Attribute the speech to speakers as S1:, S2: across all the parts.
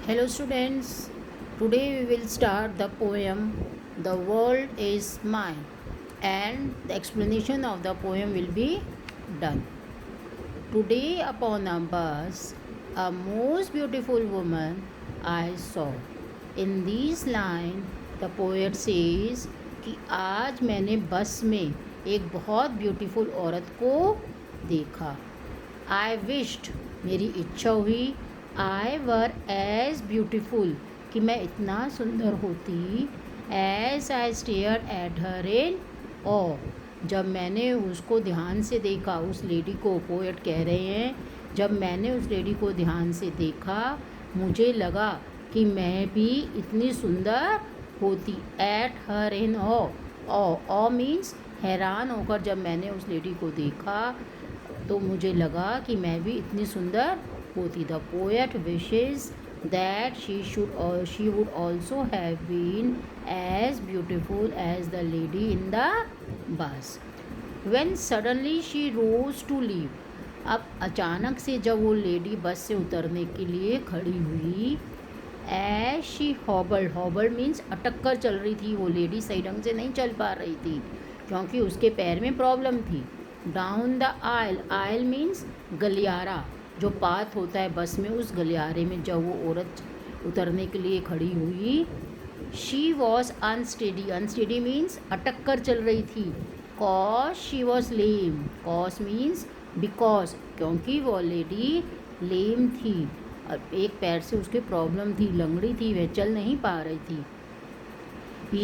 S1: Hello students, today we will start the poem The World is Mine and the explanation of the poem will be done. Today upon a bus, a most beautiful woman I saw. In this line, the poet says कि आज मैंने बस में एक बहुत beautiful औरत को देखा. I wished, मेरी इच्छा हुई, आई वर एज ब्यूटिफुल, कि मैं इतना सुंदर होती. As I stare at her in awe, जब मैंने उसको ध्यान से देखा, उस लेडी को पोएट कह रहे हैं, जब मैंने उस लेडी को ध्यान से देखा मुझे लगा कि मैं भी इतनी सुंदर होती. Eight her in O means हैरान होकर जब मैंने उस लेडी को देखा तो मुझे लगा कि मैं भी इतनी सुंदर होती. The poet wishes that she would also have been as beautiful as the lady in the bus. When suddenly she rose to leave, अब अचानक से जब वो लेडी बस से उतरने के लिए खड़ी हुई, एज शी हॉबल्ड मीन्स अटक कर चल रही थी. वो लेडी सही ढंग से नहीं चल पा रही थी क्योंकि उसके पैर में प्रॉब्लम थी. डाउन द आयल मीन्स गलियारा, जो पाथ होता है बस में, उस गलियारे में जब वो औरत उतरने के लिए खड़ी हुई, शी वॉज अनस्टेडी मीन्स अटक कर चल रही थी. Cause she was lame, cause means because, क्योंकि वो लेडी लेम थी, एक पैर से उसके प्रॉब्लम थी, लंगड़ी थी, वह चल नहीं पा रही थी.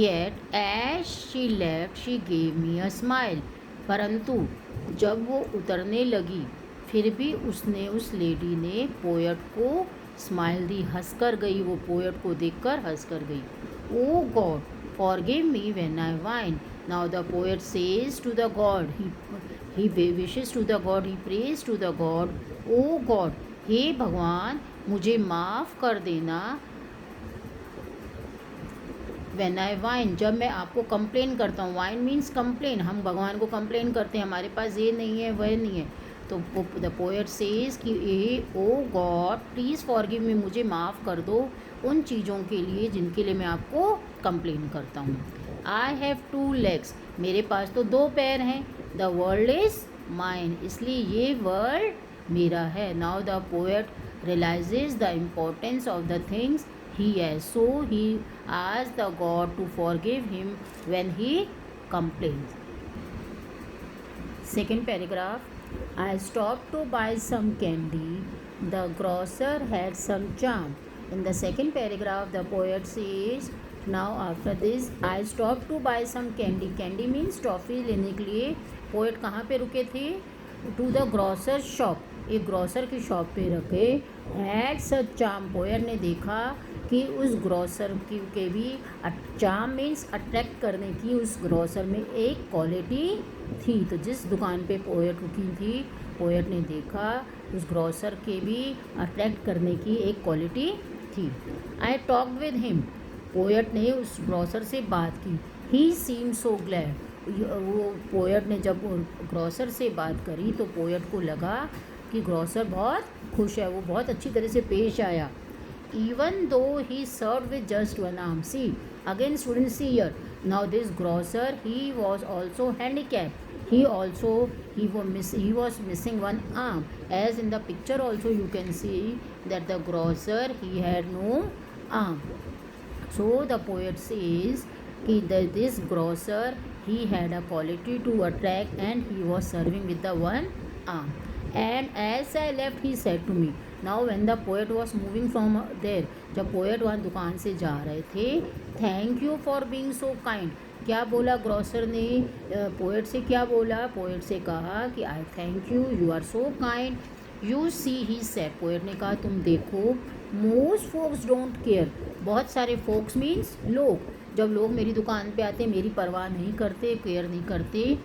S1: Yet as she left she gave me a smile, परंतु जब वो उतरने लगी फिर भी उसने, उस लेडी ने पोएट को स्माइल दी, हंस कर गई. वो पोएट को देखकर हंस कर गई. O God forgive me when I whine. Now the poet says to the God, he wishes to the God, he prays to the God. O God, हे भगवान मुझे माफ़ कर देना. व्हेन आई वाइन, जब मैं आपको कंप्लेन करता हूँ. वाइन मीन्स कंप्लेन, हम भगवान को कंप्लेन करते हैं हमारे पास ये नहीं है वह नहीं है. तो द पोएट सेज कि ओ गॉड प्लीज़ फॉरगिव मी, मुझे माफ़ कर दो उन चीज़ों के लिए जिनके लिए मैं आपको कंप्लेन करता हूँ. आई हैव 2 legs, मेरे पास तो 2 पैर हैं. द वर्ल्ड इज़ माइन, इसलिए ये वर्ल्ड मेरा है. Now the poet realises the importance of the things he has, so he asked the god to forgive him when he complains. Second paragraph, I stopped to buy some candy, the grocer had some charm. In the second paragraph the poet says, now after this I stopped to buy some candy. Candy means toffee लेने के लिए poet कहाँ पे रुके थे? To the grocer shop, एक grocer की shop पे रखे. हैड सच चार्म, पोएट ने देखा कि उस ग्रॉसर की के भी चार्म मीन्स अट्रैक्ट करने की, उस ग्रॉसर में एक क्वालिटी थी. तो जिस दुकान पे पोएट रुकी थी, पोएट ने देखा उस ग्रॉसर के भी अट्रैक्ट करने की एक क्वालिटी थी. I talk with him, poet ने उस ग्रॉसर से बात की. ही सीम सो ग्लैड, वो पोएट ने जब ग्रॉसर से बात करी तो पोएट को लगा कि ग्रॉसर बहुत खुश है, वो बहुत अच्छी तरह से पेश आया. even though he served with just one arm. See, again students see here, now this grocer, he was also handicapped. He was missing one arm, as in the picture also you can see that the grocer, he had no arm. So the poet says that this grocer, he had a quality to attract and he was serving with the one arm. And as I left he said to me, now when the poet was moving from there, जब poet वहाँ दुकान से जा रहे थे, thank you for being so kind. क्या बोला grocer ने? पोएट से क्या बोला? पोएट से कहा कि I thank you, you are so kind. You see, he said, poet ने कहा तुम देखो, मोस्ट फोक्स डोंट केयर, बहुत सारे फोक्स मीन्स लोग, जब लोग मेरी दुकान पे आते मेरी परवाह नहीं करते, केयर नहीं करते.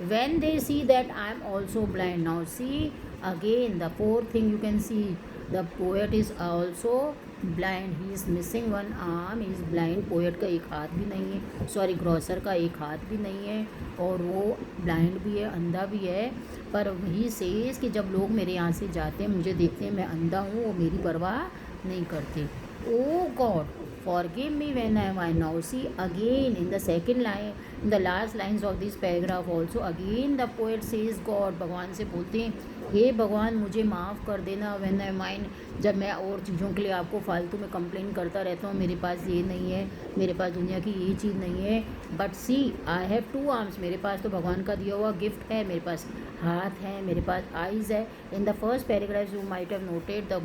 S1: when they see that I am also blind. Now see again the fourth thing you can see, the poet is also blind, he is missing one arm, he is blind. Poet का एक हाथ भी नहीं है, sorry grocer का एक हाथ भी नहीं है और वो ब्लाइंड भी है, अंधा भी है. पर ही सेज कि जब लोग मेरे यहाँ से जाते हैं, मुझे देखते हैं मैं अंधा हूँ, वो मेरी परवाह नहीं करते. Oh God, forgive me when I am I now. See again in the second line, in the last lines of this paragraph also again the poet says God, भगवान से बोलते हैं हे भगवान मुझे माफ़ कर देना when I mind, जब मैं और चीज़ों के लिए आपको फालतू में कंप्लेन करता रहता हूँ, मेरे पास ये नहीं है, मेरे पास दुनिया की ये चीज़ नहीं है, but see I have 2 arms, मेरे पास तो भगवान का दिया हुआ गिफ्ट है, मेरे पास हाथ है, मेरे पास आइज़ है. In the first paragraph you might have noted the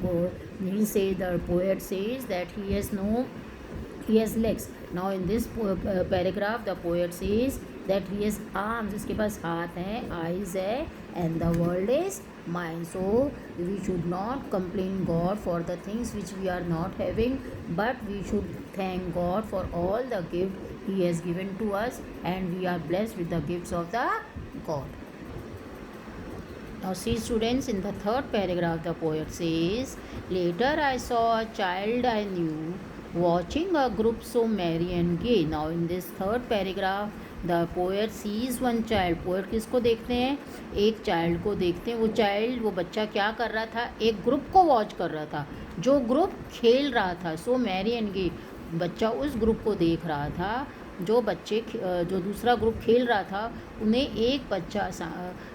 S1: he says, the poet says that he has legs. Now in this paragraph the poet says that he has arms, इसके पास हाथ हैं, eyes है, and the world is mine. So we should not complain God for the things which we are not having, but we should thank God for all the gift he has given to us, and we are blessed with the gifts of the God. Now see students, in the third paragraph the poet says, later I saw a child I knew watching a group so merry and gay. Now in this third paragraph the poet sees one child. poet किसको देखते हैं? एक child को देखते हैं. वो child, वो बच्चा क्या कर रहा था? एक ग्रुप को वॉच कर रहा था, जो ग्रुप खेल रहा था. सो मैरी एंड गे, बच्चा उस ग्रुप को देख रहा था जो बच्चे जो दूसरा ग्रुप खेल रहा था, उन्हें एक बच्चा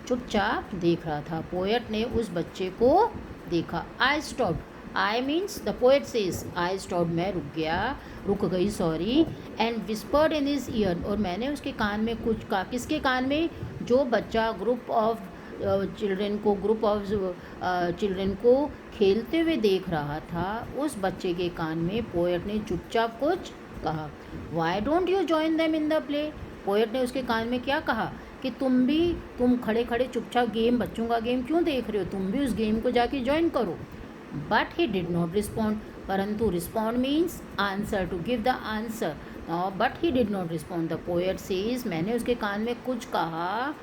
S1: चुपचाप देख रहा था. पोएट ने उस बच्चे को देखा. I stop, I means the poet says I stop, मैं रुक गई sorry, and whispered in his year, और मैंने उसके कान में कुछ कहा. किसके कान में? जो बच्चा ग्रुप ऑफ चिल्ड्रेन को खेलते हुए देख रहा था, उस बच्चे के कान में पोएट ने चुपचाप कुछ कहा. Why don't you join them in the play, poet ने उसके कान में क्या कहा कि तुम खड़े खड़े चुपचाप गेम, बच्चों का गेम क्यों देख रहे हो, तुम भी उस गेम को जाके ज्वाइन करो. But he did not respond, परंतु respond means answer, to give the answer. But he did not respond, the poet says मैंने उसके कान में कुछ कहा,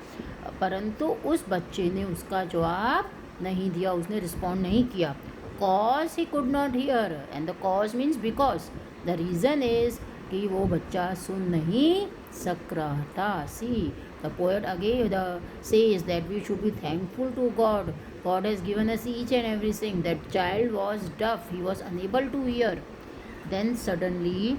S1: परंतु उस बच्चे ने उसका जवाब नहीं दिया, उसने रिस्पॉन्ड नहीं किया. Cause he could not hear, and the cause means because, the reason is कि वो बच्चा सुन नहीं सक रहा था. See the poet again says that we should be thankful to God. God has given us each and everything. That child was deaf, he was unable to hear. Then suddenly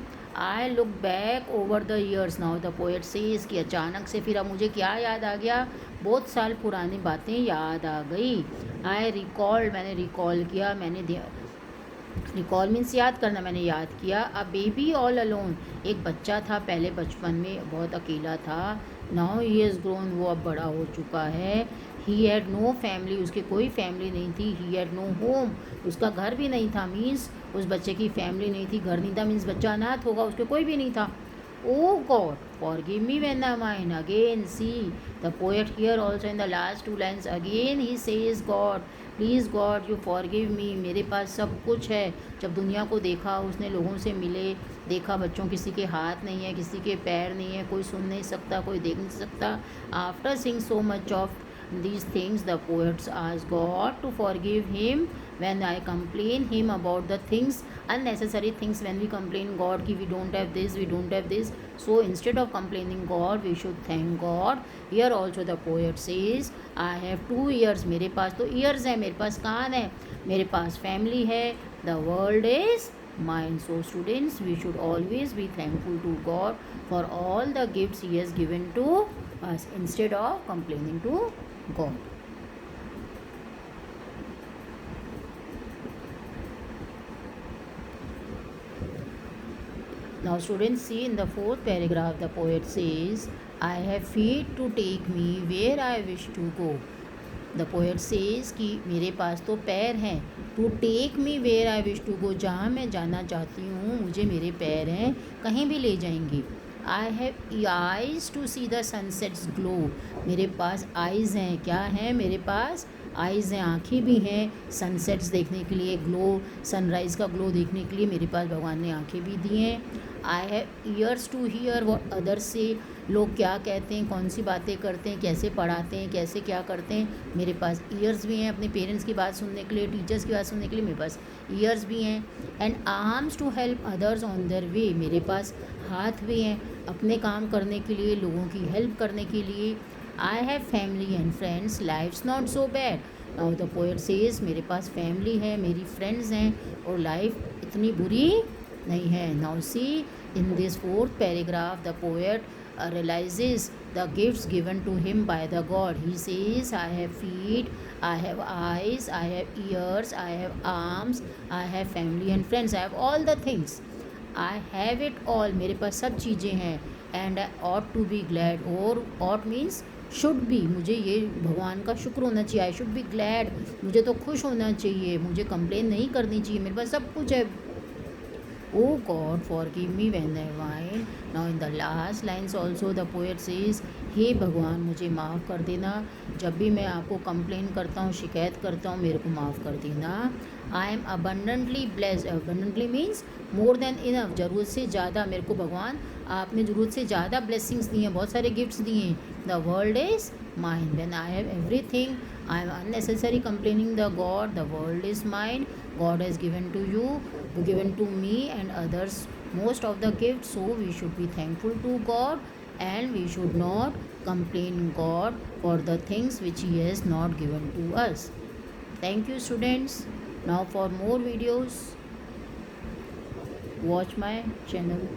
S1: I look back over the years. Now the poet says कि अचानक से फिर अब मुझे क्या याद आ गया, बहुत साल पुरानी बातें याद आ गई. I recalled, मैंने रिकॉल किया, रिकॉल मीन्स याद करना, मैंने याद किया. अ बेबी ऑल अलोन, एक बच्चा था पहले बचपन में, बहुत अकेला था. नाउ ही हैज़ ग्रोन, वो अब बड़ा हो चुका है. ही हैड नो फैमिली, उसकी कोई फैमिली नहीं थी. ही हैड नो होम, उसका घर भी नहीं था, मीन्स उस बच्चे की फैमिली नहीं थी, घर नहीं था, मीन्स बच्चा अनाथ होगा, उसके कोई भी नहीं था. ओ God forgive me when I mine. Again see the poet here also in the last 2 lines again he says God, please God you forgive me. मेरे पास सब कुछ है. जब दुनिया को देखा, उसने लोगों से मिले, देखा बच्चों, किसी के हाथ नहीं है, किसी के पैर नहीं है, कोई सुन नहीं सकता, कोई देख नहीं सकता. After seeing so much of these things the poets ask God to forgive him when I complain him about the things, unnecessary things. When we complain God कि we don't have this, we don't have this, so instead of complaining God we should thank God. Here also the poet says I have 2 ears, मेरे पास तो ears है, मेरे पास कान है, मेरे पास family है, the world is mine. So students, we should always be thankful to God for all the gifts he has given to us instead of complaining to God. Now students, see in the 4th paragraph the poet says I have feet to take me where I wish to go. The poet says कि मेरे पास तो पैर हैं, to take me where I wish to go, जहाँ मैं जाना चाहती हूँ मुझे मेरे पैर हैं, कहीं भी ले जाएंगे. I have eyes to see the sunsets glow. मेरे पास eyes हैं, क्या हैं मेरे पास? eyes हैं, आँखें भी हैं सनसेट्स देखने के लिए, ग्लो, सनराइज़ का ग्लो देखने के लिए मेरे पास भगवान ने आँखें भी दी हैं. I have ears to hear what others से, लोग क्या कहते हैं, कौन सी बातें करते हैं, कैसे पढ़ाते हैं, कैसे क्या करते हैं, मेरे पास ईयर्स भी हैं अपने पेरेंट्स की बात सुनने के लिए, टीचर्स की बात सुनने के लिए मेरे पास ईयर्स भी हैं. And arms to help others on their way, मेरे पास हाथ भी हैं अपने काम करने के लिए, लोगों की हेल्प करने के लिए. I have family and friends, life's not so bad, now the poet says मेरे पास फैमिली है, मेरी फ्रेंड्स हैं और लाइफ इतनी बुरी नहीं है. Now see in this fourth paragraph the poet realizes the gifts given to him by the God. He says, I have feet, I have eyes, I have ears, I have arms, I have family and friends, I have all the things. I have it all. मेरे पास सब चीज़ें हैं. And I ought to be glad. और ought means should be. मुझे ये भगवान का शुक्र होना चाहिए. I should be glad. मुझे तो खुश होना चाहिए. मुझे कंप्लेन नहीं करनी चाहिए. मेरे पास सब कुछ है. Oh God, forgive me when I whine. Now in the last lines also the poet says, हे भगवान मुझे माफ़ कर देना. जब भी मैं आपको कंप्लेन करता हूँ, शिकायत करता हूँ, मेरे को माफ़ कर देना. I am abundantly blessed. Abundantly means more than enough. ज़रूरत से ज़्यादा मेरे को भगवान आपने ज़रूरत से ज़्यादा ब्लेसिंग्स दी हैं, बहुत सारे गिफ्ट्स दिए हैं. The world is mine when I have everything. I am unnecessary complaining the God. The world is mine. God has given to you, given to me and others most of the gifts. So we should be thankful to God and we should not complain God for the things which He has not given to us. Thank you students. Now for more videos, watch my channel.